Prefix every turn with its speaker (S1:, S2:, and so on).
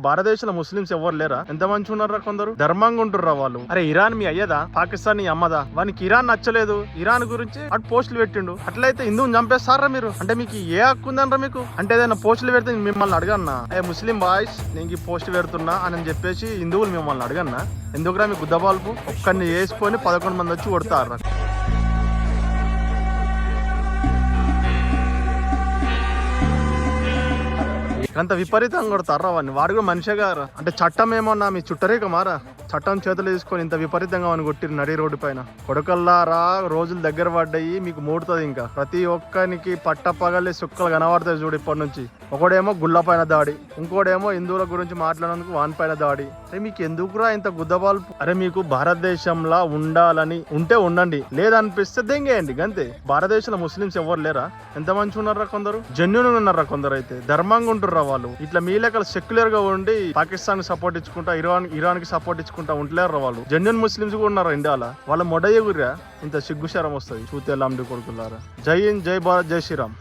S1: భారతదేశంలో ముస్లింస్ ఎవరు లేరా? ఎంత మంచి ఉన్నారా కొందరు, ధర్మంగా ఉంటుర్రా వాళ్ళు. అరే ఇరాన్ మీ అయ్యదా, పాకిస్తాన్ నీ అమ్మదా? వానికి ఇరాన్ నచ్చలేదు, ఇరాన్ గురించి అటు పోస్టులు పెట్టిండు. అట్లయితే హిందువుని చంపేస్తారా మీరు? అంటే మీకు ఏ హక్కు ఉందనరా మీకు? అంటే ఏదైనా పోస్టులు పెడితే మిమ్మల్ని అడగన్నా, ఏ ముస్లిం బాయ్స్ నేను ఈ పోస్ట్ పెడుతున్నా అని చెప్పేసి హిందువులు మిమ్మల్ని అడగన్నా? ఎందుకురా మీ గుద్దబాల్పు? ఒక్కడిని వేసుకొని 11 మంది వచ్చి కొడతారా? అంత విపరీతంగా కొడతారా వాడిని? వాడు కూడా మనిషే గారా? అంటే చట్టం ఏమన్నా మీ చుట్టరేక మారా? చట్టం చేతులు తీసుకొని ఇంత విపరీతంగా అని కొట్టిరు నడి రోడ్డు పైన. కొడకల్లారా, రోజులు దగ్గర పడ్డాయి, మీకు మూడుతుంది. ఇంకా ప్రతి ఒక్కరికి పట్టపగలే సుక్కలు కనబడతాయి చూడు ఇప్పటి నుంచి. ఒకడేమో గుళ్ళ పైన దాడి, ఇంకోడేమో హిందువుల గురించి మాట్లాడేందుకు వాని పైన దాడి. అరే మీకు ఎందుకురా ఇంత గుద్దబాల్పు? అరే మీకు భారతదేశంలో ఉండాలని ఉంటే ఉండండి, లేదనిపిస్తే దెంగేయండి గంతే. భారతదేశంలో ముస్లింస్ ఎవరు లేరా? ఎంత మంచి ఉన్నారా కొందరు, జెన్యున్ ఉన్నారా కొందరు, అయితే ధర్మంగా ఉంటుర్రా వాళ్ళు. ఇట్లా మీ లెక్కలు సెక్యులర్ గా ఉండి పాకిస్తాన్ కి సపోర్ట్ ఇచ్చుకుంటా, ఇరాన్ కి సపోర్ట్ ఇచ్చుకుంటా ఉంటలేరు వాళ్ళు. జెన్యున్ ముస్లింస్ కూడా ఉన్నారు ఇండియాలో. వాళ్ళ మొడయ్య గుర్రా ఇంత సిగ్గుశరం వస్తుంది చూతే లాంటి కొడుకులారా. జై హింద్, జై భారత్, జై శ్రీరామ్.